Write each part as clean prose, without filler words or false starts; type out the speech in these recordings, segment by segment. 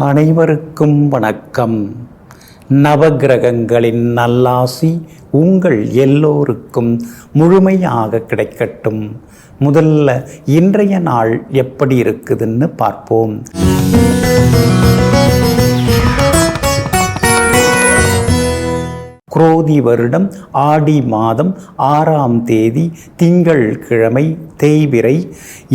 அனைவருக்கும் வணக்கம். நவகிரகங்களின் நல்லாசி உங்கள் எல்லோருக்கும் முழுமையாக கிடைக்கட்டும். முதல்ல இன்றைய நாள் எப்படி இருக்குதுன்னு பார்ப்போம். குரோதி வருடம் ஆடி மாதம் 6ஆம் தேதி திங்கள் கிழமை தேய்பிறை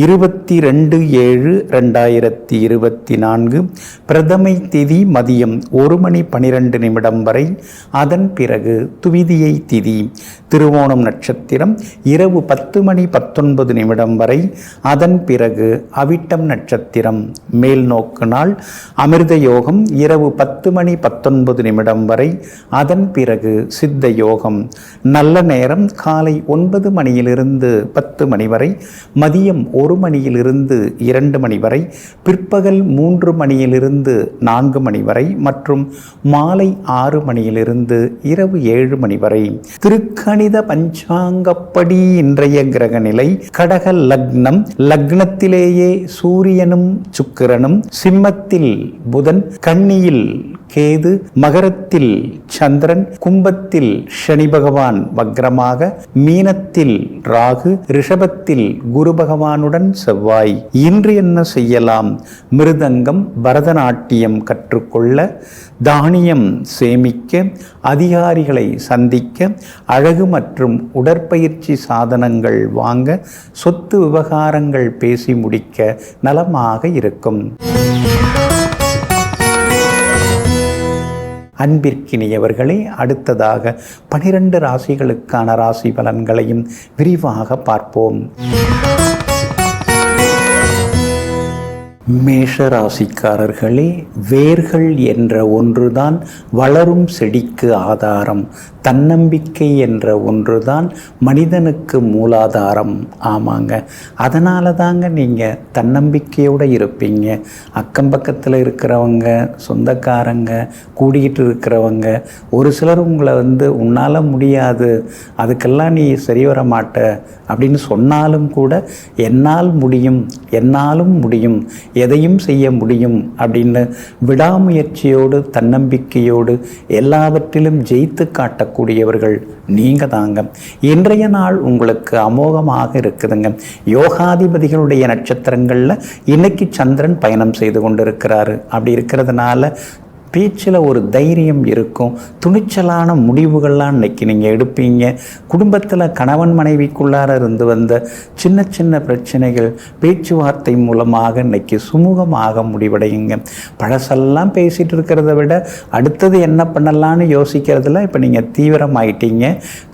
22/7/2024. பிரதமை திதி மதியம் 1:12 வரை. அதன் பிறகு துவிதியை திதி திருவோணம் நட்சத்திரம் இரவு 10:19 வரை. அதன் பிறகு அவிட்டம் நட்சத்திரம் மேல் நோக்கு நாள். அமிர்த யோகம் இரவு 10:19 வரை. அதன் பிறகு சித்த யோகம். நல்ல நேரம் காலை 9 மணியிலிருந்து 10 மணி வரை, மதியம் 1 மணியிலிருந்து 2 மணி வரை, பிற்பகல் 3 மணியிலிருந்து 4 மணி வரை மற்றும் மாலை 6 மணியிலிருந்து இரவு 7 மணி வரை. திருக்கணித பஞ்சாங்கப்படி இன்றைய கிரக நிலை கடக லக்னம். லக்னத்திலேயே சூரியனும் சுக்கிரனும், சிம்மத்தில் புதன், கன்னியில் கேது, மகரத்தில் சந்திரன், கும்பத்தில் சனி பகவான் வக்ரமாக, மீனத்தில் ராகு, ரிஷபத்தில் குரு பகவானுடன் செவ்வாய். இன்று என்ன செய்யலாம்? மிருதங்கம், பரதநாட்டியம் கற்றுக்கொள்ள, தானியம் சேமிக்க, அதிகாரிகளை சந்திக்க, அழகு மற்றும் உடற்பயிற்சி சாதனங்கள் வாங்க, சொத்து விவகாரங்கள் பேசி முடிக்க நலமாக இருக்கும். அன்பிற்கினியவர்களே, அடுத்ததாக 12 ராசிகளுக்கான ராசி பலன்களையும் விரிவாக பார்ப்போம். மேஷ ராசிக்காரர்களே, வேர்கள் என்ற ஒன்றுதான் வளரும் செடிக்கு ஆதாரம். தன்னம்பிக்கை என்ற ஒன்றுதான் மனிதனுக்கு மூலாதாரம். ஆமாங்க, அதனால தாங்க நீங்கள் தன்னம்பிக்கையோடு இருப்பீங்க. அக்கம் பக்கத்தில் இருக்கிறவங்க, சொந்தக்காரங்க, கூடிக்கிட்டு இருக்கிறவங்க, ஒரு சிலர் உங்களை உன்னால் முடியாது, அதுக்கெல்லாம் நீ சரி வர மாட்ட அப்படின்னு சொன்னாலும் கூட என்னால் முடியும், என்னாலும் முடியும், எதையும் செய்ய முடியும் அப்படின்னு விடாமுயற்சியோடு தன்னம்பிக்கையோடு எல்லாவற்றிலும் ஜெயித்து காட்டக்கூடியவர்கள் நீங்க தாங்க. இன்றைய நாள் உங்களுக்கு அமோகமாக இருக்குதுங்க. யோகாதிபதிகளுடைய நட்சத்திரங்களில் இன்னைக்கு சந்திரன் பயணம் செய்து கொண்டிருக்கிறாரு. அப்படி இருக்கிறதுனால பேச்சில் ஒரு தைரியம் இருக்கும். துணிச்சலான முடிவுகள்லாம் இன்றைக்கி நீங்கள் எடுப்பீங்க. குடும்பத்தில் கணவன் மனைவிக்குள்ளார இருந்து வந்த சின்ன சின்ன பிரச்சனைகள் பேச்சுவார்த்தை மூலமாக இன்றைக்கி சுமூகமாக முடிவடையுங்க. பழசெல்லாம் பேசிகிட்டு இருக்கிறத விட அடுத்தது என்ன பண்ணலான்னு யோசிக்கிறதுல இப்போ நீங்கள் தீவிரமாயிட்டீங்க.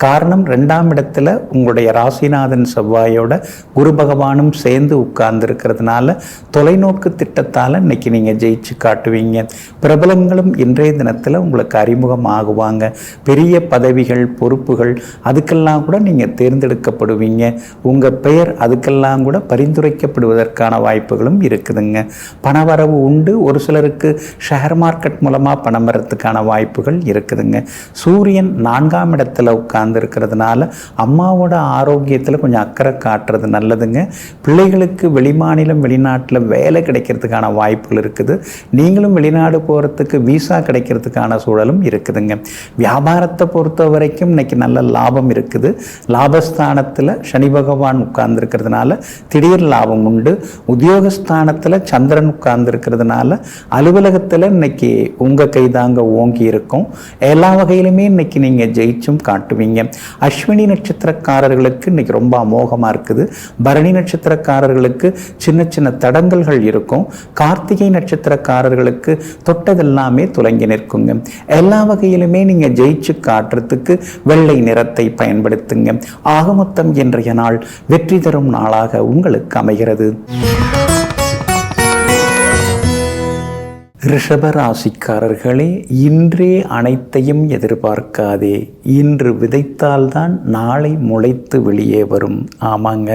காரணம், 2ஆம் இடத்துல உங்களுடைய ராசிநாதன் செவ்வாயோட குரு பகவானும் சேர்ந்து உட்கார்ந்துருக்கிறதுனால தொலைநோக்கு திட்டத்தால் இன்றைக்கி நீங்கள் ஜெயிச்சு காட்டுவீங்க. பிரபலங்களும் இன்றைய தினத்தில் உங்களுக்கு அறிமுகம் ஆகுவாங்க. பெரிய பதவிகள், பொறுப்புகள், அதுக்கெல்லாம் கூட நீங்கள் தேர்ந்தெடுக்கப்படுவீங்க. உங்கள் பெயர் அதுக்கெல்லாம் கூட பரிந்துரைக்கப்படுவதற்கான வாய்ப்புகளும் இருக்குதுங்க. பணவரவு உண்டு. ஒரு சிலருக்கு ஷேர் மார்க்கெட் மூலமாக பணம் வரத்துக்கான வாய்ப்புகள் இருக்குதுங்க. சூரியன் 4ஆம் இடத்துல உட்கார்ந்து இருக்கிறதுனால அம்மாவோட ஆரோக்கியத்தில் கொஞ்சம் அக்கறை காட்டுறது நல்லதுங்க. பிள்ளைகளுக்கு வெளிமாநிலம், வெளிநாட்டில் வேலை கிடைக்கிறதுக்கான வாய்ப்புகள் இருக்குது. நீங்களும் வெளிநாடு போகிறதுக்கு விசா கிடைக்கிறதுக்கான சூழலும் இருக்குதுங்க. வியாபாரத்தை பொறுத்த வரைக்கும் இன்னைக்கு நல்ல லாபம் இருக்குது. லாபஸ்தானத்தில் சனி பகவான் உட்கார்ந்துருக்கிறதுனால திடீர் லாபம் உண்டு. உத்தியோகஸ்தானத்தில் சந்திரன் உட்கார்ந்துருக்கிறதுனால அலுவலகத்தில் இன்னைக்கு உங்கள் கைதாங்க ஓங்கி இருக்கும். எல்லா வகையிலுமே இன்னைக்கு நீங்கள் ஜெயிச்சும் காட்டுவீங்க. அஸ்வினி நட்சத்திரக்காரர்களுக்கு இன்னைக்கு ரொம்ப அமோகமாக இருக்குது. பரணி நட்சத்திரக்காரர்களுக்கு சின்ன சின்ன தடங்கல்கள் இருக்கும். கார்த்திகை நட்சத்திரக்காரர்களுக்கு தொட்டதெல்லாம் துலங்கி நிற்குங்க. எல்லா வகையிலுமே நீங்க ஜெயிச்சு காட்டுறதுக்கு வெள்ளை நிறத்தை பயன்படுத்துங்க. ஆக மொத்தம் இன்றைய நாள் வெற்றி தரும் நாளாக உங்களுக்கு அமைகிறது. ரிஷபராசிக்காரர்களே, இன்றே அனைத்தையும் எதிர்பார்க்காதே. இன்று விதைத்தால்தான் நாளை முளைத்து வெளியே வரும். ஆமாங்க,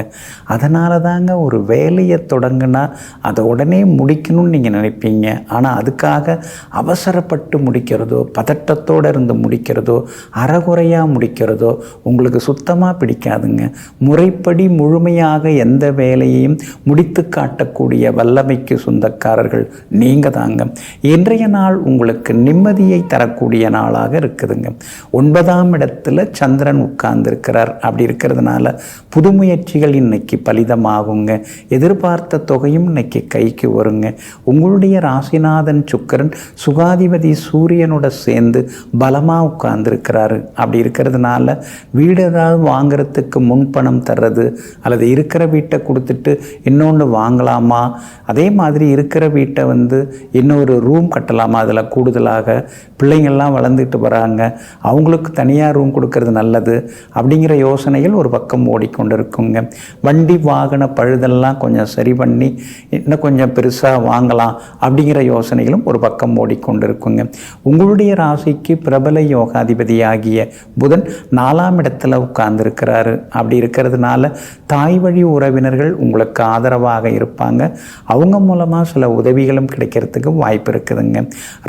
அதனால தாங்க ஒரு வேலையை தொடங்கினா அதை உடனே முடிக்கணும்னு நீங்கள் நினைப்பீங்க. ஆனால் அதுக்காக அவசரப்பட்டு முடிக்கிறதோ, பதட்டத்தோடு இருந்து முடிக்கிறதோ, அறகுறையாக முடிக்கிறதோ உங்களுக்கு சுத்தமாக பிடிக்காதுங்க. முறைப்படி முழுமையாக எந்த வேலையையும் முடித்து காட்டக்கூடிய வல்லமைக்கு சொந்தக்காரர்கள் நீங்கள் தாங்க. இன்றைய நாள் உங்களுக்கு நிம்மதியை தரக்கூடிய நாளாக இருக்குதுங்க. 9ஆம் இடத்துல சந்திரன் உட்கார்ந்துருக்கிறார். அப்படி இருக்கிறதுனால புது முயற்சிகள் இன்னைக்கு பலிதமாகுங்க. எதிர்பார்த்த தொகையும் இன்னைக்கு கைக்கு வருங்க. உங்களுடைய ராசிநாதன் சுக்கிரன் சுகாதிபதி சூரியனோட சேர்ந்து பலமாக உட்கார்ந்துருக்கிறாரு. அப்படி இருக்கிறதுனால வீடு ஏதாவது வாங்கிறதுக்கு முன்பணம் தர்றது, அல்லது இருக்கிற வீட்டை கொடுத்துட்டு இன்னொன்று வாங்கலாமா, அதே மாதிரி இருக்கிற வீட்டை இன்னொரு ரூம் கட்டலாமா, அதில் கூடுதலாக பிள்ளைங்கள்லாம் வளர்ந்துட்டு வராங்க, அவங்களுக்கு தனியாக ரூம் கொடுக்கறது நல்லது அப்படிங்கிற யோசனைகள் ஒரு பக்கம் ஓடிக்கொண்டு இருக்குங்க. வண்டி வாகன பழுதெல்லாம் கொஞ்சம் சரி பண்ணி இன்னும் கொஞ்சம் பெருசாக வாங்கலாம் அப்படிங்கிற யோசனைகளும் ஒரு பக்கம் ஓடிக்கொண்டு இருக்குங்க. உங்களுடைய ராசிக்கு பிரபல யோகாதிபதியாகிய புதன் 4ஆம் இடத்துல உட்கார்ந்துருக்கிறாரு. அப்படி இருக்கிறதுனால தாய் வழி உறவினர்கள் உங்களுக்கு ஆதரவாக இருப்பாங்க. அவங்க மூலமாக சில உதவிகளும் கிடைக்கிறதுக்கு வாய்ப்பு இருக்குதுங்க.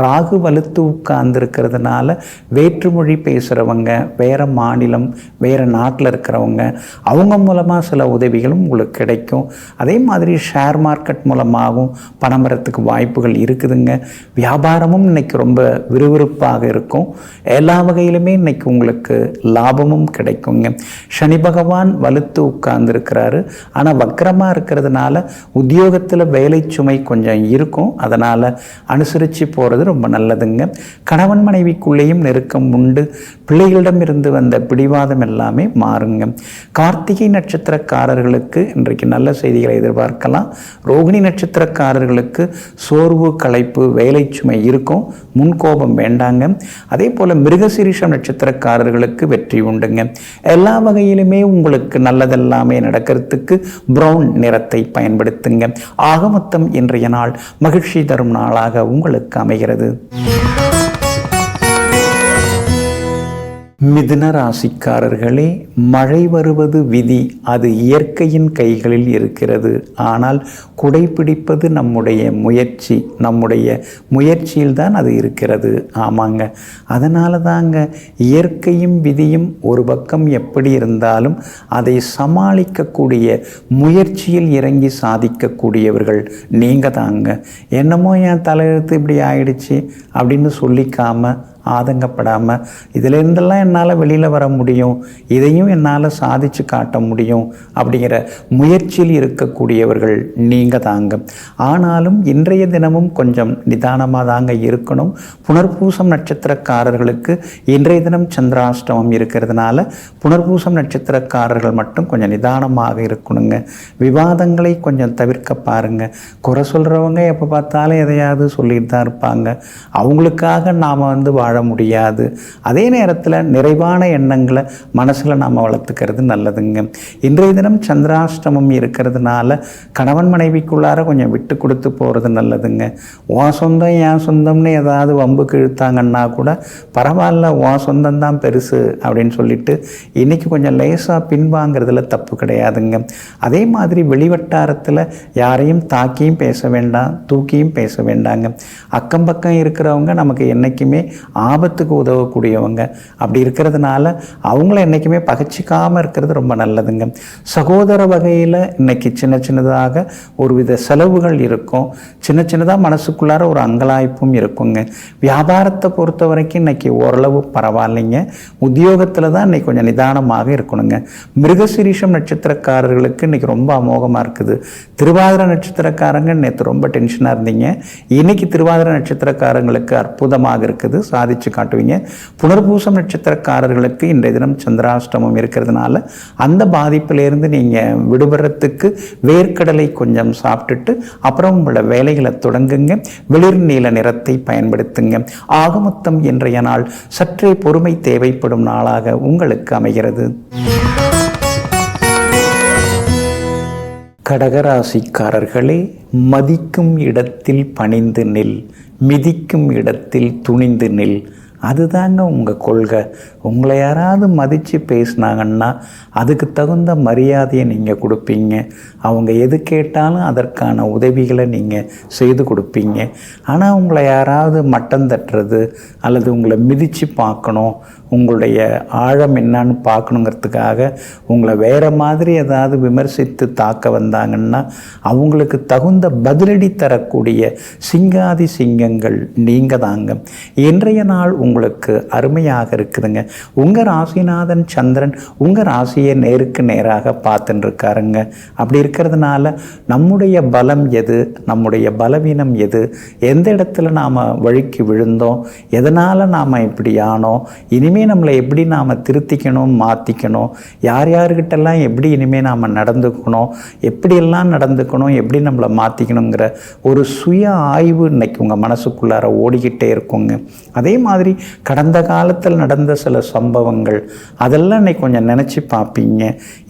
ராகு வலுத்து உட்கார்ந்துருக்கிறதுனால வேற்றுமொழி பேசுகிறவங்க, வேறு மாநிலம் வேறு நாட்டில் இருக்கிறவங்க, அவங்க மூலமாக சில உதவிகளும் உங்களுக்கு கிடைக்கும். அதே மாதிரி ஷேர் மார்க்கெட் மூலமாகவும் பணம் வரத்துக்கு வாய்ப்புகள் இருக்குதுங்க. வியாபாரமும் இன்னைக்கு ரொம்ப விறுவிறுப்பாக இருக்கும். எல்லா வகையிலுமே இன்னைக்கு உங்களுக்கு லாபமும் கிடைக்குங்க. சனி பகவான் வலுத்து உட்கார்ந்துருக்கிறாரு. ஆனால் வக்கரமாக இருக்கிறதுனால உத்தியோகத்தில் வேலை சுமை கொஞ்சம் இருக்கும். அதனால் அனுசரித்து போகிறது ரொம்ப நல்லதுங்க. கணவன் மனைவிக்குள்ளேயும் நெருக்கம் உண்டு. பிள்ளைகளிடம் இருந்து வந்த பிடிவாதம் எல்லாமே மாறுங்க. கார்த்திகை நட்சத்திரக்காரர்களுக்கு இன்றைக்கு நல்ல செய்திகளை எதிர்பார்க்கலாம். ரோகிணி நட்சத்திரக்காரர்களுக்கு சோர்வு, களைப்பு, வேலை சுமை இருக்கும். முன்கோபம் வேண்டாங்க. அதே போல் மிருகசீரிஷம் நட்சத்திரக்காரர்களுக்கு வெற்றி உண்டுங்க. எல்லா வகையிலுமே உங்களுக்கு நல்லதெல்லாமே நடக்கிறதுக்கு பிரவுன் நிறத்தை பயன்படுத்துங்க. ஆக மொத்தம் இன்றைய நாள் மகிழ்ச்சி தரும் நாளாக உங்களுக்கு அமைகிறது. மிதுன ராசிக்காரர்களே, மழை வருவது விதி, அது இயற்கையின் கைகளில் இருக்கிறது. ஆனால் குடைப்பிடிப்பது நம்முடைய முயற்சியில் தான் அது இருக்கிறது. ஆமாங்க, அதனால தாங்க இயற்கையும் விதியும் ஒரு பக்கம் எப்படி இருந்தாலும் அதை சமாளிக்கக்கூடிய முயற்சியில் இறங்கி சாதிக்கக்கூடியவர்கள் நீங்கள் தாங்க. என்னமோ என் தலையெழுத்து இப்படி ஆயிடுச்சு அப்படின்னு சொல்லிக்காமல், ஆதங்கப்படாமல், இதிலிருந்தெல்லாம் என்னால் வெளியில் வர முடியும், இதையும் என்னால் சாதித்து காட்ட முடியும் அப்படிங்கிற முயற்சியில் இருக்கக்கூடியவர்கள் நீங்கள் தாங்க. ஆனாலும் இன்றைய தினமும் கொஞ்சம் நிதானமாக தாங்க இருக்கணும். புனர்பூசம் நட்சத்திரக்காரர்களுக்கு இன்றைய தினம் சந்திராஷ்டமம் இருக்கிறதுனால புனர்பூசம் நட்சத்திரக்காரர்கள் மட்டும் கொஞ்சம் நிதானமாக இருக்கணுங்க. விவாதங்களை கொஞ்சம் தவிர்க்க பாருங்கள். குறை சொல்கிறவங்க எப்போ பார்த்தாலும் எதையாவது சொல்லிட்டு தான் இருப்பாங்க. அவங்களுக்காக நாம் வாழ முடியாது. அதே நேரத்தில் நிறைவான எண்ணங்களை மனசில் நாம் வளர்த்துக்கிறது நல்லதுங்க. இன்றைய தினம் சந்திராஷ்டமம் இருக்கிறதுனால கணவன் மனைவிக்குள்ளார கொஞ்சம் விட்டு கொடுத்து போகிறது நல்லதுங்க. உன் சொந்தம் என் சொந்தம்னு ஏதாவது வம்புக்கு இழுத்தாங்கன்னா கூட பரவாயில்ல, உன் சொந்தம் தான் பெருசு அப்படின்னு சொல்லிட்டு இன்றைக்கி கொஞ்சம் லேசாக பின்வாங்கிறதுல தப்பு கிடையாதுங்க. அதே மாதிரி வெளிவட்டாரத்தில் யாரையும் தாக்கியும் பேச வேண்டாம், தூக்கியும் பேச வேண்டாங்க. அக்கம் பக்கம் இருக்கிறவங்க நமக்கு என்றைக்குமே ஆபத்துக்கு உதவக்கூடியவங்க. அப்படி இருக்கிறதுனால அவங்கள என்றைக்குமே பகச்சிக்காமல் இருக்கிறது ரொம்ப நல்லதுங்க. சகோதர வகையில் இன்னைக்கு சின்ன சின்னதாக ஒருவித செலவுகள் இருக்கும். சின்ன சின்னதாக மனசுக்குள்ளார ஒரு அங்கலாய்ப்பும் இருக்குங்க. வியாபாரத்தை பொறுத்த வரைக்கும் இன்னைக்கு ஓரளவு பரவாயில்லைங்க. உத்தியோகத்தில் தான் இன்னைக்கு கொஞ்சம் நிதானமாக இருக்கணுங்க. மிருகசீரிஷம் நட்சத்திரக்காரர்களுக்கு இன்னைக்கு ரொம்ப அமோகமாக இருக்குது. திருவாதிரை நட்சத்திரக்காரங்க நேற்று ரொம்ப டென்ஷனாக இருந்தீங்க. இன்னைக்கு திருவாதிரை நட்சத்திரக்காரங்களுக்கு அற்புதமாக இருக்குது, சாதிச்சு காட்டுவீங்க. புனர்பூசம் நட்சத்திரக்காரர்களுக்கு இன்றைய தினம் சந்திராஷ்டமம் இருக்கிறதுனால அந்த பாதிப்பிலிருந்து நீங்கள் விடுபடுறதுக்கு வேர்க்கடலை கொஞ்சம் சாப்பிட்டுட்டு அப்புறம் உங்களோட வேலைகளை தொடங்குங்க. வெளிர் நீல நிறத்தை பயன்படுத்துங்க. ஆகமொத்தம் இன்றைய நாள் சற்றே பொறுமை தேவைப்படும் நாளாக உங்களுக்கு அமைகிறது. கடகராசிக்காரர்களே, மதிக்கும் இடத்தில் பணிந்து நில், மிதிக்கும் இடத்தில் துணிந்து நில். அதுதாங்க உங்கள் கொள்கை. உங்களை யாராவது மதித்து பேசினாங்கன்னா அதுக்கு தகுந்த மரியாதையை நீங்கள் கொடுப்பீங்க. அவங்க எது கேட்டாலும் அதற்கான உதவிகளை நீங்கள் செய்து கொடுப்பீங்க. ஆனால் உங்களை யாராவது மட்டம் தட்டுறது அல்லது உங்களை மிதித்து பார்க்கணும், உங்களுடைய ஆழம் என்னன்னு பார்க்கணுங்கிறதுக்காக உங்களை வேறு மாதிரி ஏதாவது விமர்சித்து தாக்க வந்தாங்கன்னா அவங்களுக்கு தகுந்த பதிலடி தரக்கூடிய சிங்காதி சிங்கங்கள் நீங்கள் தாங்க. இன்றைய நாள் உங்களுக்கு அருமையாக இருக்குதுங்க. உங்கள் ராசிநாதன் சந்திரன் உங்கள் ராசியை நேருக்கு நேராக பார்த்துட்டு இருக்காருங்க. அப்படி இருக்கிறதுனால நம்முடைய பலம் எது, நம்முடைய பலவீனம் எது, எந்த இடத்துல நாம் வழுக்கி விழுந்தோம், எதனால் நாம் இப்படி ஆனோம், இனிமேல் நம்மளை எப்படி நாம் திருத்திக்கணும் மாற்றிக்கணும், யார் யார்கிட்டெல்லாம் எப்படி இனிமேல் நாம் நடந்துக்கணும், எப்படியெல்லாம் நடந்துக்கணும், எப்படி நம்மளை மாற்றிக்கணுங்கிற ஒரு சுய ஆய்வு இன்னைக்கு உங்கள் மனசுக்குள்ளார ஓடிக்கிட்டே இருக்குங்க. அதே மாதிரி கடந்த காலத்தில் நடந்த சில சம்பவங்கள் அதெல்லாம் இன்னைக்கு கொஞ்சம் நினச்சி பார்ப்பீங்க.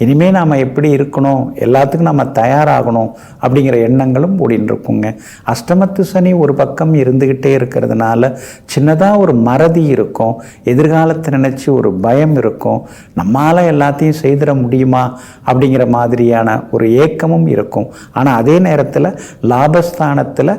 இனிமேல் நாம் எப்படி இருக்கணும், எல்லாத்துக்கும் நம்ம தயாராகணும் அப்படிங்கிற எண்ணங்களும் ஓடின்னு இருக்குங்க. அஷ்டமத்து சனி ஒரு பக்கம் இருந்துக்கிட்டே இருக்கிறதுனால சின்னதாக ஒரு மறதி இருக்கும், எதிர்காலத்தை நினச்சி ஒரு பயம் இருக்கும், நம்மால் எல்லாத்தையும் செய்திட முடியுமா அப்படிங்கிற மாதிரியான ஒரு ஏக்கமும் இருக்கும். ஆனால் அதே நேரத்தில் லாபஸ்தானத்தில்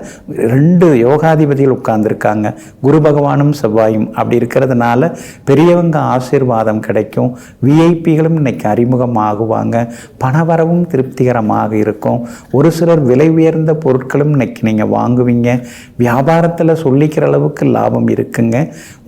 2 யோகாதிபதிகள் உட்கார்ந்துருக்காங்க, குரு பகவானும் செவ்வாயும். அப்படி இருக்கிறதுனால பெரியவங்க ஆசீர்வாதம் கிடைக்கும், விஐபிகளும் இன்னைக்கு அறிமுகமாகுவாங்க, பணவரவும் திருப்திகரமாக இருக்கும். ஒரு சிலர் விலை உயர்ந்த பொருட்களும் இன்னைக்கு நீங்கள் வாங்குவீங்க. வியாபாரத்தில் சொல்லிக்கிற அளவுக்கு லாபம் இருக்குங்க.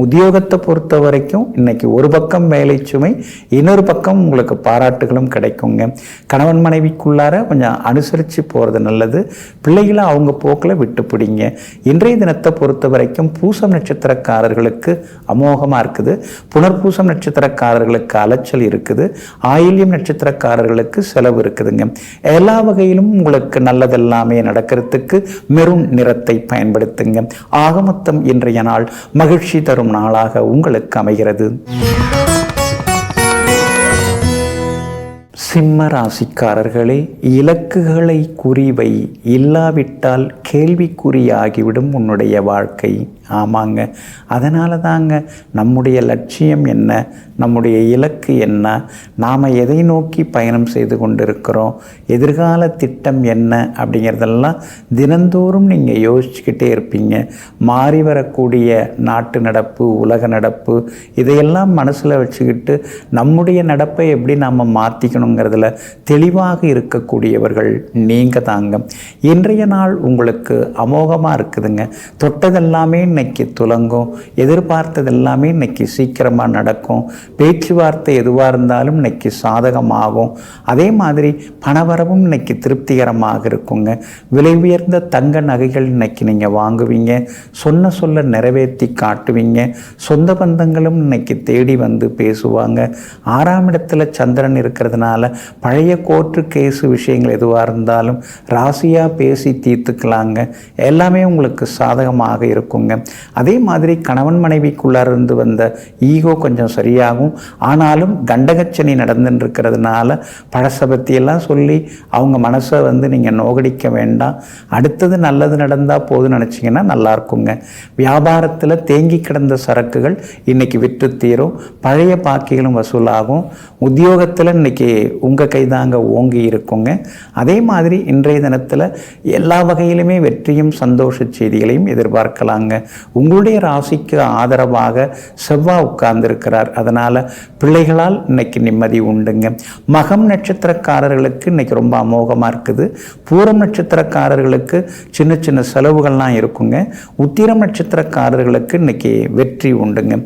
உத்தியோகத்தை பொறுத்த வரைக்கும் இன்னைக்கு ஒரு பக்கம் வேலை சுமை, இன்னொரு பக்கம் உங்களுக்கு பாராட்டுகளும் கிடைக்குங்க. கணவன் மனைவிக்குள்ளார கொஞ்சம் அனுசரித்து போகிறது நல்லது. பிள்ளைகளை அவங்க போக்கில் விட்டு பிடிங்க. இன்றைய தினத்தை பொறுத்த வரைக்கும் பூசம் நட்சத்திரக்காரர்களுக்கு அமோகமாக இருக்குது, புனர்பூசம் நட்சத்திரக்காரர்களுக்கு அலைச்சல் இருக்குது, ஆயில்யம் நட்சத்திரக்காரர்களுக்கு செலவு இருக்குதுங்க. எல்லா வகையிலும் உங்களுக்கு நல்லதெல்லாமே நடக்கிறதுக்கு மெரூன் நிறத்தை பயன்படுத்துங்க. ஆக மொத்தம் இன்றைய நாள் மகிழ்ச்சி தரும் நாளாக உங்களுக்கு அமைகிறது. சிம்ம ராசிக்காரர்களே, இலக்குகளை குறிவை, இல்லாவிட்டால் கேள்விக்குறியாகிவிடும் உன்னுடைய வாழ்க்கை. ஆமாங்க, அதனால தாங்க நம்முடைய லட்சியம் என்ன, நம்முடைய இலக்கு என்ன, நாம் எதை நோக்கி பயணம் செய்து கொண்டிருக்கிறோம், எதிர்கால திட்டம் என்ன அப்படிங்கிறதெல்லாம் தினந்தோறும் நீங்கள் யோசிச்சுக்கிட்டே இருப்பீங்க. மாறி வரக்கூடிய நாட்டு நடப்பு, உலக நடப்பு, இதையெல்லாம் மனசில் வச்சுக்கிட்டு நம்முடைய நடப்பை எப்படி நாம் மாற்றிக்கணுங்கிறதுல தெளிவாக இருக்கக்கூடியவர்கள் நீங்கள் தாங்க. இன்றைய நாள் உங்களுக்கு அமோகமாக இருக்குதுங்க. தொட்டதெல்லாமே இன்னைக்கு துலங்கும், எதிர்பார்த்தது எல்லாமே இன்னைக்கு சீக்கிரமாக நடக்கும். பேச்சுவார்த்தை எதுவாக இருந்தாலும் இன்னைக்கு சாதகமாகும். அதே மாதிரி பணவரவும் இன்னைக்கு திருப்திகரமாக இருக்குங்க. விலை உயர்ந்த தங்க நகைகள் இன்னைக்கு நீங்கள் வாங்குவீங்க, சொன்ன சொல்ல நிறைவேற்றி காட்டுவீங்க. சொந்த பந்தங்களும் இன்னைக்கு தேடி வந்து பேசுவாங்க. 6ஆம் இடத்துல சந்திரன் இருக்கிறதுனால பழைய கோர்ட்டு கேஸு விஷயங்கள் எதுவாக இருந்தாலும் ராசியாக பேசி தீர்த்துக்கலாங்க. எல்லாமே உங்களுக்கு சாதகமாக இருக்குங்க. அதே மாதிரி கணவன் மனைவிக்குள்ளார இருந்து வந்த ஈகோ கொஞ்சம் சரியாகும். ஆனாலும் கண்டகச்சனி நடந்துட்டு இருக்கிறதுனால பழசை பற்றியெல்லாம் சொல்லி அவங்க மனசை நீங்கள் நோகடிக்க வேண்டாம். அடுத்தது நல்லது நடந்தால் போதும் நினச்சிங்கன்னா நல்லா இருக்குங்க. வியாபாரத்தில் தேங்கி கிடந்த சரக்குகள் இன்னைக்கு விற்று தீரும், பழைய பாக்கிகளும் வசூலாகும். உத்தியோகத்தில் இன்னைக்கு உங்கள் கைதாங்க ஓங்கி இருக்குங்க. அதே மாதிரி இன்றைய தினத்தில் எல்லா வகையிலுமே வெற்றியும் சந்தோஷ செய்திகளையும் எதிர்பார்க்கலாங்க. உங்களுடைய ராசிக்கு ஆதரவாக செவ்வாய் உட்கார்ந்திருக்கிறார். அதனால் பிள்ளைகளால் இன்னைக்கு நிம்மதி உண்டுங்க. மகம் நட்சத்திரக்காரர்களுக்கு இன்னைக்கு ரொம்ப அமோகமாக இருக்குது. பூரம் நட்சத்திரக்காரர்களுக்கு சின்ன சின்ன செலவுகள்லாம் இருக்குங்க. உத்திரம் நட்சத்திரக்காரர்களுக்கு இன்னைக்கு வெற்றி உண்டுங்க.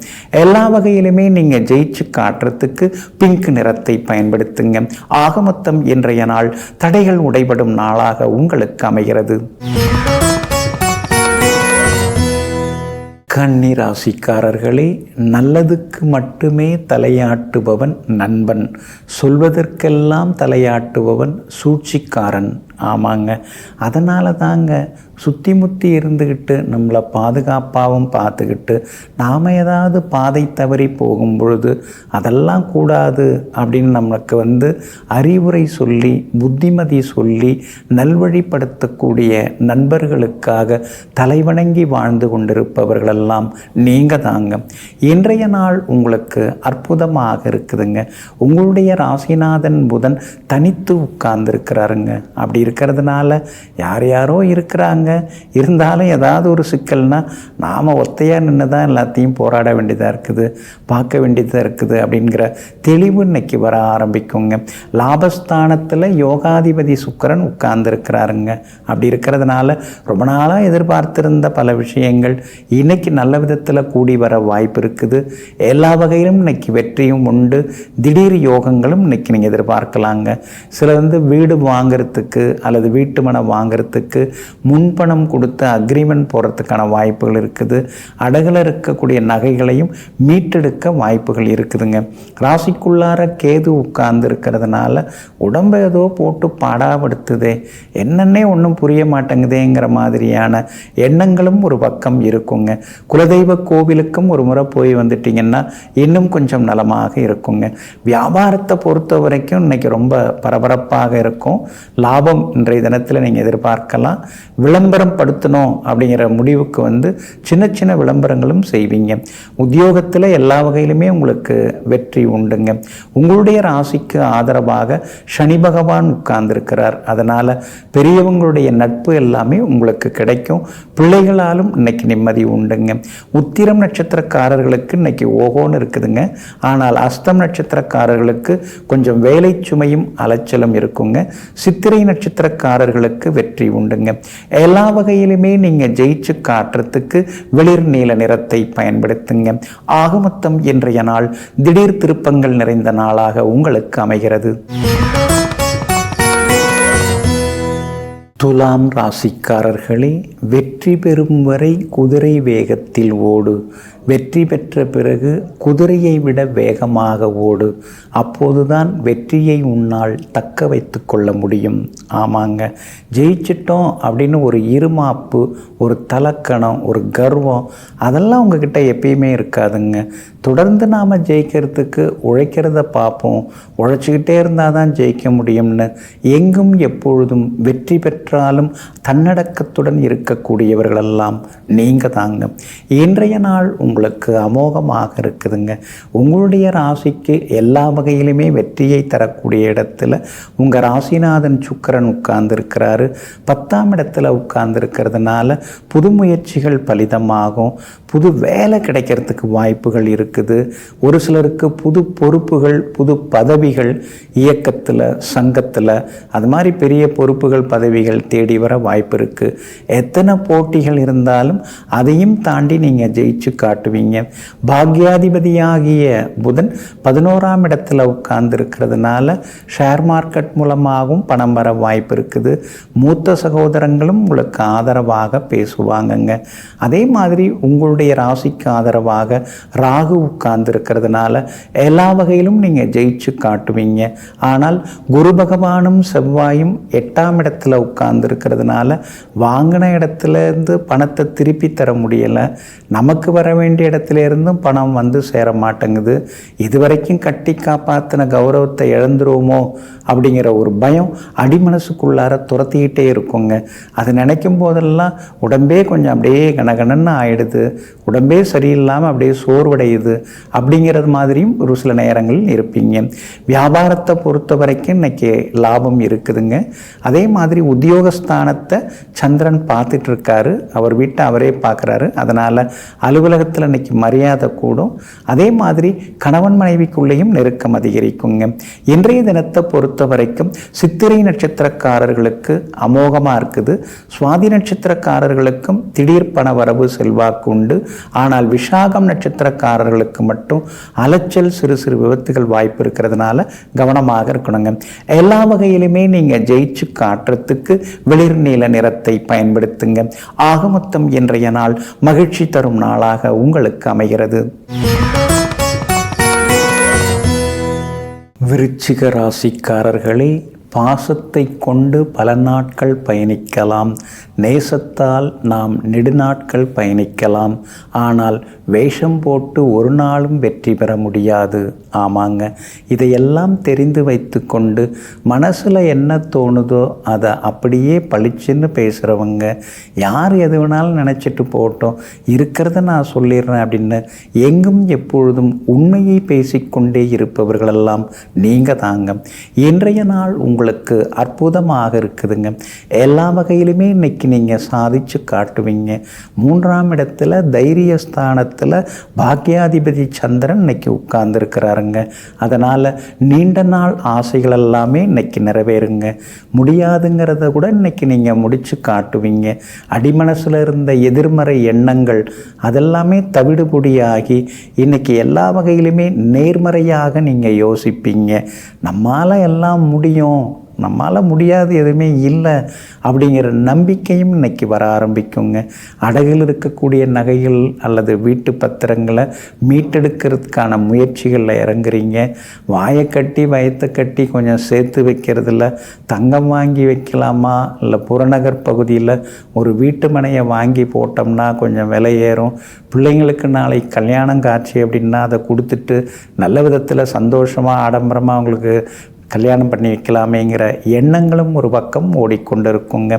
எல்லா வகையிலுமே நீங்கள் ஜெயிச்சு காட்டுறதுக்கு பிங்க் நிறத்தை பயன்படுத்துங்க. ஆக மொத்தம் இன்றைய நாள் தடைகள் உடைபடும் நாளாக உங்களுக்கு அமைகிறது. கன்னி ராசிக்காரர்களே, நல்லதுக்கு மட்டுமே தலையாட்டுபவன் நண்பன், சொல்வதற்கெல்லாம் தலையாட்டுபவன் சூழ்ச்சிக்காரன். ஆமாங்க, அதனால தாங்க சுற்றி முற்றி இருந்துக்கிட்டு நம்மளை பாதுகாப்பாகவும் பார்த்துக்கிட்டு நாம் ஏதாவது பாதை தவறி போகும் பொழுது அதெல்லாம் கூடாது அப்படின்னு நம்மளுக்கு அறிவுரை சொல்லி புத்திமதி சொல்லி நல்வழிப்படுத்தக்கூடிய நண்பர்களுக்காக தலைவணங்கி வாழ்ந்து கொண்டிருப்பவர்களெல்லாம் நீங்கள் தாங்க. இன்றைய நாள் உங்களுக்கு அற்புதமாக இருக்குதுங்க. உங்களுடைய ராசிநாதன் புதன் தனித்து உட்கார்ந்துருக்கிறாருங்க. அப்படி இருக்கிறதுனால யார் யாரோ இருக்கிறாங்க, இருந்தாலும் ஏதாவது ஒரு சிக்கல்னா நாம் ஒத்தையாக நின்று தான் எல்லாத்தையும் போராட வேண்டியதாக இருக்குது, பார்க்க வேண்டியதாக இருக்குது அப்படிங்கிற தெளிவு இன்னைக்கு வர ஆரம்பிக்குங்க. லாபஸ்தானத்தில் யோகாதிபதி சுக்கிரன் உட்கார்ந்துருக்கிறாருங்க. அப்படி இருக்கிறதுனால ரொம்ப நாளாக எதிர்பார்த்திருந்த பல விஷயங்கள் இன்னைக்கு நல்ல விதத்தில் கூடி வர வாய்ப்பு இருக்குது. எல்லா வகையிலும் இன்னைக்கு வெற்றியும் உண்டு. திடீர் யோகங்களும் இன்னைக்கு நீங்கள் எதிர்பார்க்கலாங்க. சில வீடு வாங்கிறதுக்கு அல்லது வீட்டு மனை வாங்கிறதுக்கு முன்பணம் கொடுத்து அக்ரிமெண்ட் போகிறதுக்கான வாய்ப்புகள் இருக்குது. அடகில் இருக்கக்கூடிய நகைகளையும் மீட்டெடுக்க வாய்ப்புகள் இருக்குதுங்க. ராசிக்குள்ளார கேது உட்கார்ந்து இருக்கிறதுனால உடம்பை ஏதோ போட்டு பாடாப்படுத்துதே, என்னன்னே ஒன்றும் புரிய மாட்டேங்குதேங்கிற மாதிரியான எண்ணங்களும் ஒரு பக்கம் இருக்குங்க. குலதெய்வ கோவிலுக்கும் ஒரு முறை போய் வந்துட்டிங்கன்னா இன்னும் கொஞ்சம் நலமாக இருக்குங்க. வியாபாரத்தை பொறுத்த வரைக்கும் இன்னைக்கு ரொம்ப பரபரப்பாக இருக்கும். லாபம் இன்றைய தினத்தில் நீங்கள் எதிர்பார்க்கலாம். விளம்பரம் படுத்தணும் அப்படிங்கிற முடிவுக்கு சின்ன சின்ன விளம்பரங்களும் செய்வீங்க. உத்தியோகத்தில் எல்லா வகையிலுமே உங்களுக்கு வெற்றி உண்டுங்க. உங்களுடைய ராசிக்கு ஆதரவாக சனி பகவான் உட்கார்ந்துருக்கிறார். அதனால் பெரியவங்களுடைய நட்பு எல்லாமே உங்களுக்கு கிடைக்கும். பிள்ளைகளாலும் இன்னைக்கு நிம்மதி உண்டுங்க. உத்திரம் நட்சத்திரக்காரர்களுக்கு இன்னைக்கு ஓகோன்னு இருக்குதுங்க. ஆனால் அஸ்தம் நட்சத்திரக்காரர்களுக்கு கொஞ்சம் வேலை சுமையும் அலைச்சலும் இருக்குங்க. சித்திரை நட்சத்திரக்காரர்களுக்கு வெற்றி உண்டுங்க. எல்லா வகையிலுமே நீங்கள் ஜெயிச்சு காட்டுறதுக்கு வெளிர் நீல நிறத்தை பயன்படுத்துங்க. ஆக மொத்தம் இன்றைய நாள் திடீர் திருப்பங்கள் நிறைந்த நாளாக உங்களுக்கு அமைகிறது. துலாம் ராசிக்காரர்களே, வெற்றி பெறும் வரை குதிரை வேகத்தில் ஓடு. வெற்றி பெற்ற பிறகு குதிரையை விட வேகமாக ஓடு. அப்போதுதான் வெற்றியை உன்னால் தக்க வைத்து கொள்ள முடியும். ஆமாங்க, ஜெயிச்சிட்டோம் அப்படின்னு ஒரு இருமாப்பு, ஒரு தலக்கணம், ஒரு கர்வம் அதெல்லாம் உங்ககிட்ட எப்பயுமே இருக்காதுங்க. தொடர்ந்து நாம் ஜெயிக்கிறதுக்கு உழைக்கிறத பார்ப்போம். உழைச்சிக்கிட்டே இருந்தால் தான் ஜெயிக்க முடியும்னு எங்கும் எப்பொழுதும் வெற்றி பெற்றாலும் தன்னடக்கத்துடன் இருக்கக்கூடியவர்களெல்லாம் நீங்கள் தாங்க. இன்றைய நாள் உங்களுக்கு அமோகமாக இருக்குதுங்க. உங்களுடைய ராசிக்கு எல்லா வகையிலுமே வெற்றியை தரக்கூடிய இடத்துல உங்கள் ராசிநாதன் சுக்கிரன் உட்கார்ந்துருக்கிறாரு. 10ஆம் இடத்துல உட்கார்ந்துருக்கிறதுனால புது முயற்சிகள் பலிதமாகும். புது வேலை கிடைக்கிறதுக்கு வாய்ப்புகள் இருக்குது. ஒரு சிலருக்கு புது பொறுப்புகள், புது பதவிகள் இயக்கத்தில், சங்கத்தில் அது மாதிரி பெரிய பொறுப்புகள், பதவிகள் தேடி வர வாய்ப்பு இருக்குது. எத்தனை போட்டிகள் இருந்தாலும் அதையும் தாண்டி நீங்கள் ஜெயிச்சு காட்டுவீங்க. பாக்யாதிபதியாகிய புதன் 11ஆம் இடத்துல உட்கார்ந்துருக்கிறதுனால ஷேர் மார்க்கெட் மூலமாகவும் பணம் வர வாய்ப்பு இருக்குது. மூத்த சகோதரங்களும் உங்களுக்கு ஆதரவாக பேசுவாங்கங்க. அதே மாதிரி உங்களுடைய ராசிக்கு ஆதரவாக ராகு உட்கார்ந்துருக்கிறதுனால எல்லா வகையிலும் நீங்கள் ஜெயிச்சு காட்டுவீங்க. ஆனால் குரு பகவானும் செவ்வாயும் 8ஆம் இடத்துல உட்கார்ந்துருக்கிறதுனால வாங்கின இடத்துலேருந்து பணத்தை திருப்பி தர முடியலை. நமக்கு வர வேண்டிய இடத்துல இருந்தும் பணம் சேர மாட்டேங்குது. இதுவரைக்கும் கட்டி காப்பாற்றின கௌரவத்தை இழந்துருவோமோ அப்படிங்கிற ஒரு பயம் அடிமனசுக்குள்ளார துரத்திக்கிட்டே இருக்குங்க. அது நினைக்கும் போதெல்லாம் உடம்பே கொஞ்சம் அப்படியே கனகனன்னு ஆயிடுது, உடம்பே சரியில்லாமல் அப்படியே சோர்வடையுது அப்படிங்கிறது மாதிரியும் ஒரு சில நேரங்களில் இருப்பீங்க. வியாபாரத்தை பொறுத்த வரைக்கும் இன்னைக்கு லாபம் இருக்குதுங்க. அதே மாதிரி உத்தியோகஸ்தானத்தை சந்திரன் பார்த்துட்டு இருக்காரு. அவர் வீட்டை அவரே பார்க்குறாரு. அதனால் அலுவலகத்தில் இன்னைக்கு மரியாதை கூடும். அதே மாதிரி கணவன் மனைவிக்குள்ளேயும் நெருக்கம் அதிகரிக்குங்க. இன்றைய தினத்தை பொறுத்த வரைக்கும் சித்திரை நட்சத்திரக்காரர்களுக்கு அமோகமாக இருக்குது. சுவாதி நட்சத்திரக்காரர்களுக்கும் திடீர் பண வரவு செல்வாக்கு உண்டு. ஆனால் விசாகம் நட்சத்திரக்காரர்களுக்கு மட்டும் அலைச்சல், சிறு சிறு விபத்துகள் வாய்ப்பு இருக்கிறதுனால கவனமாக இருக்கணுங்க. எல்லா வகையிலுமே நீங்கள் ஜெயிச்சு காட்டுறதுக்கு வெளிர் நீல நிறத்தை பயன்படுத்துங்க. ஆக மொத்தம் இன்றைய நாள் மகிழ்ச்சி தரும் நாளாக உங்களுக்கு அமைகிறது. விருச்சிக ராசிக்காரர்களே, பாசத்தை கொண்டு பல நாட்கள் பயணிக்கலாம். நேசத்தால் நாம் நெடுநாட்கள் பயணிக்கலாம். ஆனால் வேஷம் போட்டு ஒரு நாளும் வெற்றி பெற முடியாது. ஆமாங்க, இதையெல்லாம் தெரிந்து வைத்து கொண்டு மனசில் என்ன தோணுதோ அதை அப்படியே பளிச்சுன்னு பேசுகிறவங்க, யார் எது வேணாலும் நினச்சிட்டு போட்டோம், இருக்கிறத நான் சொல்லிடுறேன் அப்படின்னு எங்கும் எப்பொழுதும் உண்மையை பேசிக்கொண்டே இருப்பவர்களெல்லாம் நீங்கள் தாங்க. இன்றைய நாள் உங்களுக்கு அற்புதமாக இருக்குதுங்க. எல்லா வகையிலுமே இன்னைக்கு நீங்கள் சாதிச்சு காட்டுவீங்க. 3ஆம் இடத்துல தைரியஸ்தானத்தில் பாக்கியாதிபதி சந்திரன் இன்னைக்கு உட்கார்ந்துருக்கிறாருங்க. அதனால் நீண்ட நாள் ஆசைகள் எல்லாமே இன்னைக்கு நிறைவேறுங்க. முடியாதுங்கிறத கூட இன்னைக்கு நீங்கள் முடித்து காட்டுவீங்க. அடிமனசில் இருந்த எதிர்மறை எண்ணங்கள் அதெல்லாமே தவிடுபொடியாகி இன்னைக்கு எல்லா வகையிலுமே நேர்மறையாக நீங்கள் யோசிப்பீங்க. நம்மால் எல்லாம் முடியும், நம்மால் முடியாது எதுவுமே இல்லை அப்படிங்கிற நம்பிக்கையும் இன்னைக்கு வர ஆரம்பிக்குங்க. அடகில் இருக்கக்கூடிய நகைகள் அல்லது வீட்டு பத்திரங்களை மீட்டெடுக்கிறதுக்கான முயற்சிகளில் இறங்குறீங்க. வாயை கட்டி வயத்தை கட்டி கொஞ்சம் சேர்த்து வைக்கிறதுல தங்கம் வாங்கி வைக்கலாமா, இல்லை புறநகர் பகுதியில் ஒரு வீட்டு மனையை வாங்கி போட்டோம்னா கொஞ்சம் விலை ஏறும், பிள்ளைங்களுக்கு நாளைக்கு கல்யாணம் காட்சி அப்படின்னா அதை கொடுத்துட்டு நல்ல விதத்தில் சந்தோஷமாக ஆடம்பரமாக அவங்களுக்கு கல்யாணம் பண்ணி வைக்கலாமேங்கிற எண்ணங்களும் ஒரு பக்கம் ஓடிக்கொண்டிருக்குங்க.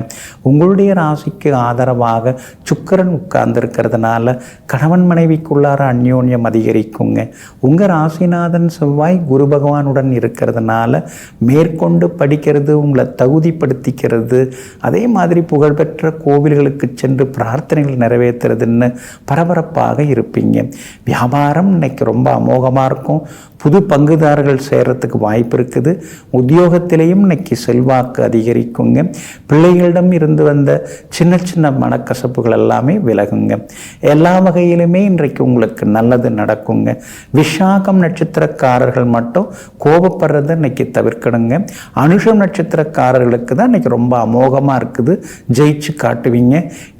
உங்களுடைய ராசிக்கு ஆதரவாக சுக்கிரன் உட்கார்ந்துருக்கிறதுனால கணவன் மனைவிக்குள்ளார அந்யோன்யம் அதிகரிக்குங்க. உங்கள் ராசிநாதன் செவ்வாய் குரு பகவானுடன் இருக்கிறதுனால மேற்கொண்டு படிக்கிறது, உங்களை தகுதிப்படுத்திக்கிறது, அதே மாதிரி புகழ்பெற்ற கோவில்களுக்கு சென்று பிரார்த்தனைகள் நிறைவேற்றுறதுன்னு பரபரப்பாக இருப்பீங்க. வியாபாரம் இன்னைக்கு ரொம்ப அமோகமாக இருக்கும். புது பங்குதாரர்கள் சேர்கிறதுக்கு வாய்ப்பு இருக்குது. உத்தியோகத்திலேயும் இன்னைக்கு செல்வாக்கு அதிகரிக்குங்க. பிள்ளைகளிடம் இருந்து வந்த சின்ன சின்ன மனக்கசப்புகள் எல்லாமே விலகுங்க. எல்லா வகையிலுமே இன்றைக்கு உங்களுக்கு நல்லது நடக்குங்க. விசாகம் நட்சத்திரக்காரர்கள் மட்டும் கோபப்படுறத இன்னைக்கு தவிர்க்கணுங்க. அனுஷம் நட்சத்திரக்காரர்களுக்கு தான் இன்னைக்கு ரொம்ப அமோகமாக இருக்குது, ஜெயிச்சு காட்டுவீங்க.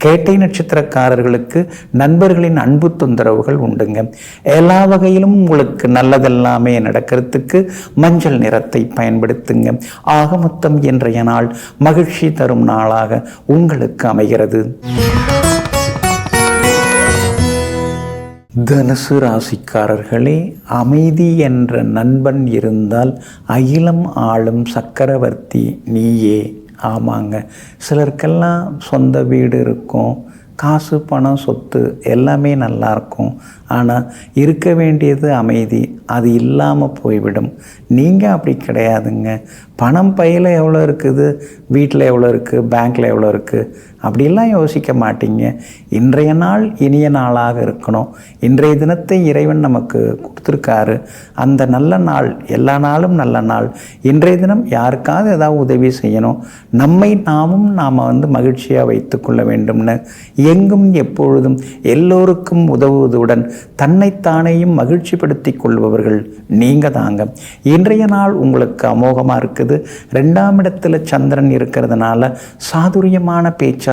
கேட்டை நட்சத்திரக்காரர்களுக்கு நண்பர்களின் அன்பு தொந்தரவுகள் உண்டுங்க. எல்லா வகையிலும் உங்களுக்கு நல்லதெல்லாமே நடக்கிறதுக்கு மஞ்சள் நிறத்தை பயன்படுத்துங்க. ஆக மொத்தம் இன்றைய நாள் மகிழ்ச்சி தரும் நாளாக உங்களுக்கு அமைகிறது. தனுசு ராசிக்காரர்களே, அமைதி என்ற நண்பன் இருந்தால் அகிலம் ஆளும் சக்கரவர்த்தி நீயே. ஆமாங்க, சிலருக்கெல்லாம் சொந்த வீடு இருக்கும், காசு பணம் சொத்து எல்லாமே நல்லாயிருக்கும். ஆனால் இருக்க வேண்டியது அமைதி, அது இல்லாமல் போய்விடும். நீங்கள் அப்படி கிடையாதுங்க. பணம் பையில் எவ்வளோ இருக்குது, வீட்டில் எவ்வளோ இருக்குது, பேங்க்கில் எவ்வளோ இருக்குது, அப்படிலாம் யோசிக்க மாட்டீங்க. இன்றைய நாள் இனிய நாளாக இருக்கணும். இன்றைய தினத்தை இறைவன் நமக்கு கொடுத்துருக்காரு. அந்த நல்ல நாள், எல்லா நாளும் நல்ல நாள். இன்றைய தினம் யாருக்காவது ஏதாவது உதவி செய்யணும், நம்மை நாம் மகிழ்ச்சியாக வைத்துக்கொள்ள வேண்டும்னு எங்கும் எப்பொழுதும் எல்லோருக்கும் உதவுவதுடன் தன்னைத்தானேயும் மகிழ்ச்சிப்படுத்தி கொள்பவர்கள் நீங்கள் தாங்க. இன்றைய நாள் உங்களுக்கு அமோகமாக இருக்குது. 2ஆம் இடத்துல சந்திரன் இருக்கிறதுனால சாதுரியமான பேச்சால்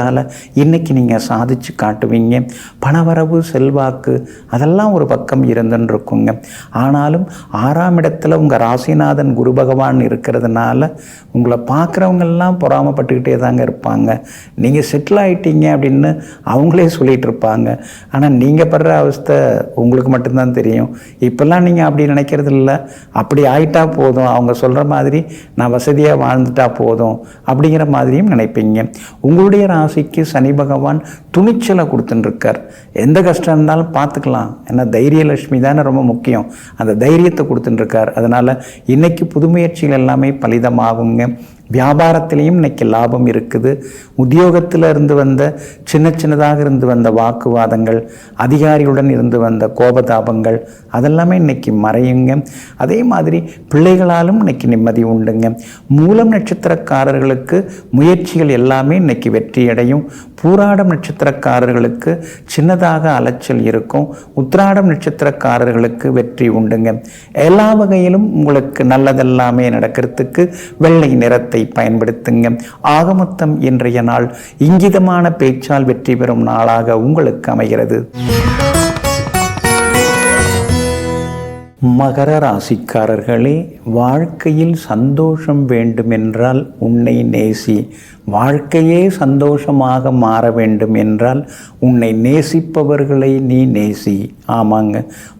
இன்னைக்கு நீங்கள் சாதிச்சு காட்டுவீங்க. பணவரவு செல்வாக்கு அதெல்லாம் ஒரு பக்கம் இருந்துன்னு இருக்குங்க. ஆனாலும் 6ஆம் இடத்துல உங்கள் ராசிநாதன் குரு பகவான் இருக்கிறதுனால உங்களை பார்க்குறவங்கெல்லாம் பொறாமப்பட்டுக்கிட்டே தாங்க இருப்பாங்க. நீங்கள் செட்டில் ஆகிட்டீங்க அப்படின்னு அவங்களே சொல்லிகிட்டு இருப்பாங்க. ஆனால் நீங்கள் படுற அவஸ்தை உங்களுக்கு மட்டும்தான் தெரியும். இப்போல்லாம் நீங்கள் அப்படி நினைக்கிறது இல்லை. அப்படி ஆயிட்டா போதும், அவங்க சொல்கிற மாதிரி நான் வசதியாக வாழ்ந்துட்டா போதும் அப்படிங்கிற மாதிரியும் நினைப்பீங்க. உங்களுடைய ராசிக்கு சனி பகவான் துணிச்சலை கொடுத்துட்டுருக்கார். எந்த கஷ்டம் இருந்தாலும் பார்த்துக்கலாம், ஏன்னா தைரியலட்சுமி தானே ரொம்ப முக்கியம். அந்த தைரியத்தை கொடுத்துட்டுருக்கார். அதனால் இன்றைக்கி புது முயற்சிகள் எல்லாமே பலிதமாகுங்க. வியாபாரத்திலையும் இன்னைக்கு லாபம் இருக்குது. உத்தியோகத்தில் இருந்து வந்த சின்னதாக இருந்து வந்த வாக்குவாதங்கள், அதிகாரிகளுடன் இருந்து வந்த கோபதாபங்கள் அதெல்லாமே இன்னைக்கு மறையுங்க. அதே மாதிரி பிள்ளைகளாலும் இன்னைக்கு நிம்மதி உண்டுங்க. மூலம் நட்சத்திரக்காரர்களுக்கு முயற்சிகள் எல்லாமே இன்னைக்கு வெற்றியடையும். பூராடம் நட்சத்திரக்காரர்களுக்கு சின்னதாக அலைச்சல் இருக்கும். உத்திராடம் நட்சத்திரக்காரர்களுக்கு வெற்றி உண்டுங்க. எல்லா வகையிலும் உங்களுக்கு நல்லதெல்லாமே நடக்கிறதுக்கு வெள்ளை நிறத்தை பயன்படுத்துங்க. ஆக மொத்தம் இன்றைய நாள் இங்கிதமான பேச்சால் வெற்றி பெறும் நாளாக உங்களுக்கு அமைகிறது. மகர ராசிக்காரர்களே, வாழ்க்கையில் சந்தோஷம் வேண்டுமென்றால் உன்னை நேசி. வாழ்க்கையே சந்தோஷமாக மாற வேண்டும் என்றால் உன்னை நேசிப்பவர்களை நீ நேசி. ஆமாங்க,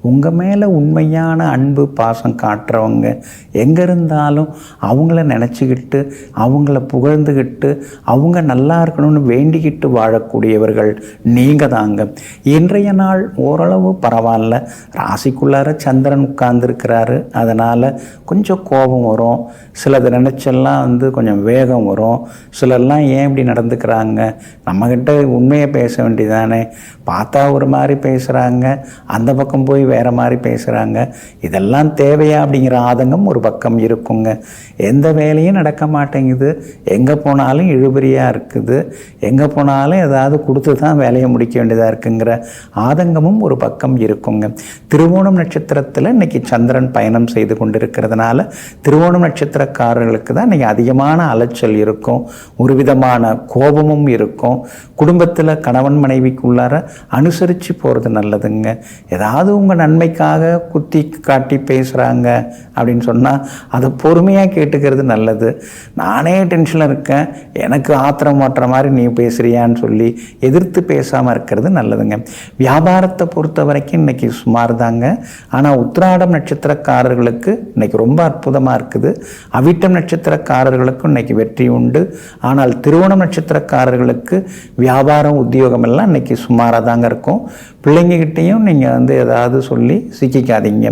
உங்கள் மேலே உண்மையான அன்பு பாசம் காட்டுறவங்க எங்கே இருந்தாலும் அவங்கள நினச்சிக்கிட்டு அவங்கள புகழ்ந்துக்கிட்டு அவங்க நல்லா இருக்கணும்னு வேண்டிக்கிட்டு வாழக்கூடியவர்கள் நீங்கள் தாங்க. இன்றைய நாள் ஓரளவு பரவாயில்ல. ராசிக்குள்ளார சந்திரன் உட்கார்ந்துருக்கிறாரு. அதனால் கொஞ்சம் கோபம் வரும். சிலது நினச்செல்லாம் கொஞ்சம் வேகம் வரும். சிலர்லாம் ஏன் இப்படி நடந்துக்கிறாங்க, நம்மக்கிட்ட உண்மையை பேச வேண்டியதானே, பார்த்தா ஒரு மாதிரி பேசுகிறாங்க, அந்த பக்கம் போய் வேறு மாதிரி பேசுகிறாங்க, இதெல்லாம் தேவையா அப்படிங்கிற ஆதங்கம் ஒரு பக்கம் இருக்குங்க. எந்த வேலையும் நடக்க மாட்டேங்குது, எங்கே போனாலும் இழுபறியாக இருக்குது, எங்கே போனாலும் ஏதாவது கொடுத்து தான் வேலையை முடிக்க வேண்டியதாக இருக்குங்கிற ஆதங்கமும் ஒரு பக்கம் இருக்குங்க. திருவோணம் நட்சத்திரத்தில் இன்றைக்கி சந்திரன் பயணம் செய்து கொண்டிருக்கிறதுனால திருவோணம் நட்சத்திரக்காரர்களுக்கு தான் இன்றைக்கி அதிகமான அலைச்சல் இருக்கும், ஒரு விதமான கோபமும் இருக்கும். குடும்பத்தில் கணவன் மனைவிக்குள்ளார அனுசரித்து போகிறது நல்லதுங்க. ஏதாவது உங்கள் நன்மைக்காக குத்தி காட்டி பேசுகிறாங்க அப்படின்னு சொன்னால் அதை பொறுமையாக கேட்டுக்கிறது நல்லது. நானே டென்ஷனில் இருக்கேன், எனக்கு ஆத்திரம் மாட்டுற மாதிரி நீ பேசுகிறியான்னு சொல்லி எதிர்த்து பேசாமல் இருக்கிறது நல்லதுங்க. வியாபாரத்தை பொறுத்த வரைக்கும் இன்றைக்கி சுமார் தாங்க. ஆனால் உத்திராடம் நட்சத்திரக்காரர்களுக்கு இன்றைக்கி ரொம்ப அற்புதமாக இருக்குது. அவிட்டம் நட்சத்திரக்காரர்களுக்கும் இன்றைக்கி வெற்றி உண்டு. ஆனால் திருவோணம் நட்சத்திரக்காரர்களுக்கு வியாபாரம் உத்தியோகம் எல்லாம் இன்றைக்கி சுமாராக தாங்க இருக்கும். பிள்ளைங்ககிட்டையும் நீங்கள் ஏதாவது சொல்லி சிக்கிக்காதீங்க.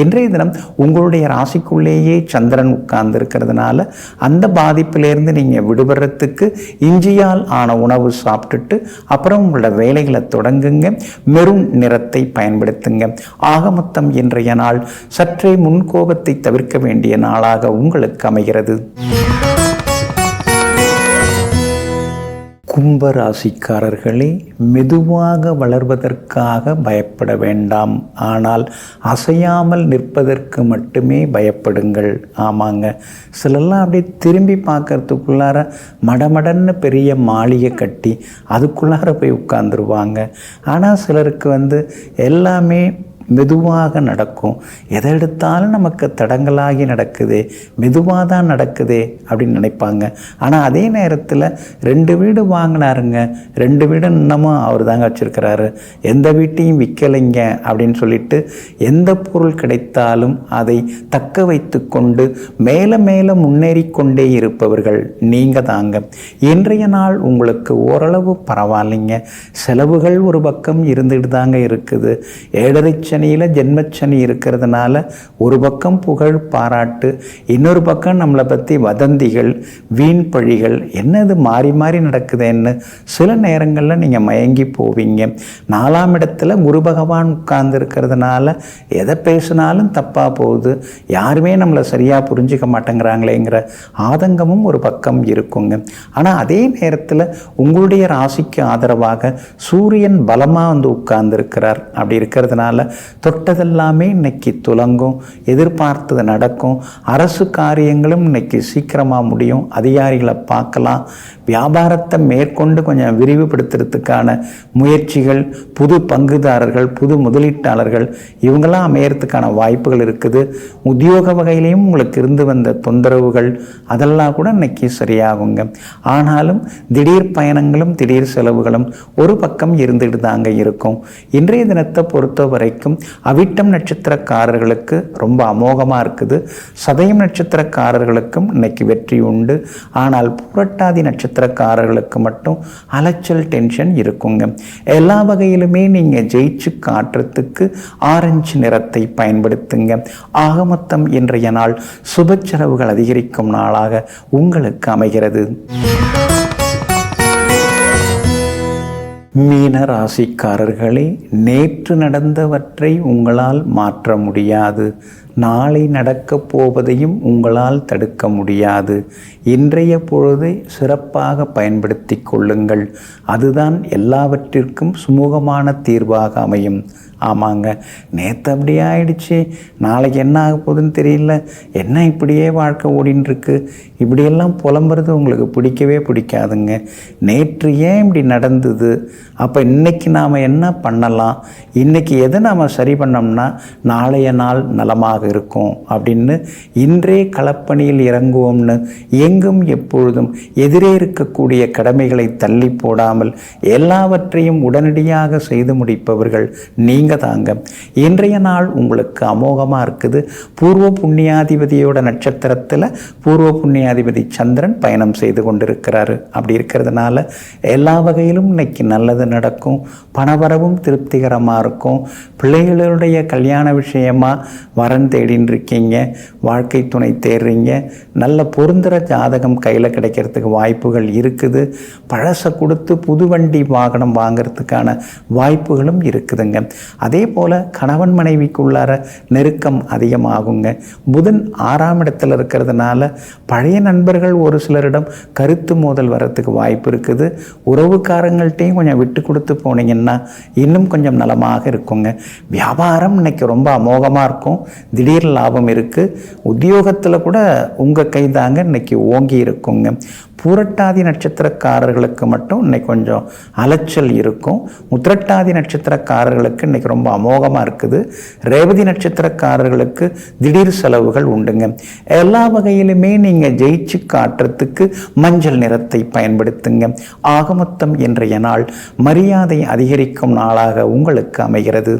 இன்றைய தினம் உங்களுடைய ராசிக்குள்ளேயே சந்திரன் உட்கார்ந்து இருக்கிறதுனால அந்த பாதிப்பிலேருந்து நீங்கள் விடுபடுறதுக்கு இஞ்சியால் ஆன உணவு சாப்பிட்டுட்டு அப்புறம் உங்களோட வேலைகளை தொடங்குங்க. மெரூன் நிறத்தை பயன்படுத்துங்க. ஆக மொத்தம் இன்றைய நாள் சற்றே முன்கோபத்தை தவிர்க்க வேண்டிய நாளாக உங்களுக்கு அமைகிறது. கும்பராசிக்காரர்களே, மெதுவாக வளர்வதற்காக பயப்பட வேண்டாம். ஆனால் அசையாமல் நிற்பதற்கு மட்டுமே பயப்படுங்கள். ஆமாங்க, சிலர்லாம் அப்படியே திரும்பி பார்க்கறதுக்குள்ளார மடமடன்னு பெரிய மாளிகை கட்டி அதுக்குள்ளார போய் உட்கார்ந்துருவாங்க. ஆனால் சிலருக்கு எல்லாமே மெதுவாக நடக்கும். எதை எடுத்தாலும் நமக்கு தடங்களாகி நடக்குதே, மெதுவாக தான் நடக்குதே அப்படின்னு நினைப்பாங்க. ஆனால் அதே நேரத்தில் 2 வீடு வாங்கினாருங்க, 2 வீடு இன்னமும் அவர் தாங்க வச்சுருக்கிறாரு, எந்த வீட்டையும் விற்கலைங்க அப்படின்னு சொல்லிட்டு எந்த பொருள் கிடைத்தாலும் அதை தக்க வைத்து கொண்டு மேலே மேலே முன்னேறி கொண்டே இருப்பவர்கள் நீங்கள் தாங்க. இன்றைய நாள் உங்களுக்கு ஓரளவு பரவாயில்லைங்க. செலவுகள் ஒரு பக்கம் இருந்துட்டு தாங்க இருக்குது. 7 சனியில் ஜென்மச்சனி இருக்கிறதுனால ஒரு பக்கம் புகழ் பாராட்டு, இன்னொரு பக்கம் நம்மளை பற்றி வதந்திகள், வீண் பழிகள், என்னது மாறி மாறி நடக்குதுன்னு சில நேரங்களில் நீங்கள் மயங்கி போவீங்க. 4ஆம் இடத்துல குரு பகவான் உட்கார்ந்து இருக்கிறதுனால எதை பேசினாலும் தப்பாக போகுது, யாருமே நம்மளை சரியாக புரிஞ்சிக்க மாட்டேங்கிறாங்களேங்கிற ஆதங்கமும் ஒரு பக்கம் இருக்குங்க. ஆனால் அதே நேரத்தில் உங்களுடைய ராசிக்கு ஆதரவாக சூரியன் பலமாக உட்கார்ந்து இருக்கிறார். அப்படி இருக்கிறதுனால தொட்டதெல்லாமே இன்னைக்கு துலங்கும், எதிர்பார்த்தது நடக்கும். அரசு காரியங்களும் இன்னைக்கு சீக்கிரமாக முடியும். அதிகாரிகளை பார்க்கலாம். வியாபாரத்தை மேற்கொண்டு கொஞ்சம் விரிவுபடுத்துறதுக்கான முயற்சிகள், புது பங்குதாரர்கள், புது முதலீட்டாளர்கள் இவங்களாம் அமையறதுக்கான வாய்ப்புகள் இருக்குது. உத்தியோக வகையிலையும் உங்களுக்கு இருந்து வந்த தொந்தரவுகள் அதெல்லாம் கூட இன்னைக்கு சரியாகுங்க. ஆனாலும் திடீர் பயணங்களும் திடீர் செலவுகளும் ஒரு பக்கம் இருந்துட்டு தாங்க இருக்கும். இன்றைய தினத்தை பொறுத்த வரைக்கும் அவிட்டம் நட்சத்திரக்காரர்களுக்கு ரொம்ப அமோகமாக இருக்குது. சதயம் நட்சத்திரக்காரர்களுக்கும் இன்னைக்கு வெற்றி உண்டு. ஆனால் புரட்டாதி நட்சத்திரக்காரர்களுக்கு மட்டும் அலைச்சல் டென்ஷன் இருக்குங்க. எல்லா வகையிலுமே நீங்கள் ஜெயிச்சு காட்டுறதுக்கு ஆரஞ்சு நிறத்தை பயன்படுத்துங்க. ஆக மொத்தம் இன்றைய நாள் சுப செலவுகள் அதிகரிக்கும் நாளாக உங்களுக்கு அமைகிறது. மீன ராசிக்காரர்களே, நேற்று நடந்தவற்றை உங்களால் மாற்ற முடியாது. நாளை நடக்கப் போவதையும் உங்களால் தடுக்க முடியாது. இன்றைய பொழுதை சிறப்பாக பயன்படுத்தி கொள்ளுங்கள். அதுதான் எல்லாவற்றிற்கும் சுமூகமான தீர்வாக அமையும். ஆமாங்க, நேற்று அப்படியே ஆயிடுச்சு, நாளைக்கு என்ன ஆக போகுதுன்னு தெரியல, என்ன இப்படியே வாழ்க்கை ஓடின்னு இருக்கு, இப்படியெல்லாம் புலம்புறது உங்களுக்கு பிடிக்கவே பிடிக்காதுங்க. நேற்று ஏன் இப்படி நடந்தது, அப்போ இன்றைக்கி நாம் என்ன பண்ணலாம், இன்றைக்கி எதை நாம் சரி பண்ணோம்னா நாளைய நாள் நலமாக இருக்கும் அப்படின்னு இன்றே களப்பணியில் இறங்குவோம்னு எங்கும் எப்பொழுதும் எதிரே இருக்கக்கூடிய கடமைகளை தள்ளி போடாமல் எல்லாவற்றையும் உடனடியாக செய்து முடிப்பவர்கள் நீங்கள் தாங்க. இன்றைய நாள் உங்களுக்கு அமோகமாக இருக்குது. பூர்வ புண்ணியாதிபதியோட நட்சத்திரத்தில் பூர்வ புண்ணியாதிபதி சந்திரன் பயணம் செய்து கொண்டிருக்கிறாரு. அப்படி இருக்கிறதுனால எல்லா வகையிலும் இன்னைக்கு நல்லது நடக்கும். பணவரவும் திருப்திகரமாக இருக்கும். பிள்ளைகளுடைய கல்யாண விஷயமாக வரன் தேடின்னு இருக்கீங்க, வாழ்க்கை துணை தேடுறீங்க, நல்ல பொருந்துகிற ஜாதகம் கையில் கிடைக்கிறதுக்கு வாய்ப்புகள் இருக்குது. பழசை கொடுத்து புது வண்டி வாகனம் வாங்கிறதுக்கான வாய்ப்புகளும் இருக்குதுங்க. அதே போல் கணவன் மனைவிக்குள்ளார நெருக்கம் அதிகமாகுங்க. புதன் 6ஆம் இடத்துல இருக்கிறதுனால பழைய நண்பர்கள் ஒரு சிலரிடம் கருத்து மோதல் வர்றதுக்கு வாய்ப்பு இருக்குது. உறவுக்காரங்கள்ட்டையும் கொஞ்சம் விட்டு கொடுத்து போனீங்கன்னா இன்னும் கொஞ்சம் நலமாக இருக்குங்க. வியாபாரம் இன்னைக்கு ரொம்ப அமோகமாக இருக்கும். திடீர் லாபம் இருக்குது. உத்தியோகத்தில் கூட உங்கள் கைதாங்க இன்னைக்கு ஓங்கி இருக்குங்க. பூரட்டாதி நட்சத்திரக்காரர்களுக்கு மட்டும் இன்னைக்கு கொஞ்சம் அலைச்சல் இருக்கும். உத்திரட்டாதி நட்சத்திரக்காரர்களுக்கு இன்னைக்கு ரொம்ப அமோகமாக இருக்குது. ரேவதி நட்சத்திரக்காரர்களுக்கு திடீர் செலவுகள் உண்டுங்க. எல்லா வகையிலுமே நீங்கள் ஜெயிச்சு காட்டுறதுக்கு மஞ்சள் நிறத்தை பயன்படுத்துங்க. ஆகமொத்தம் இன்றைய நாள் மரியாதை அதிகரிக்கும் நாளாக உங்களுக்கு அமைகிறது.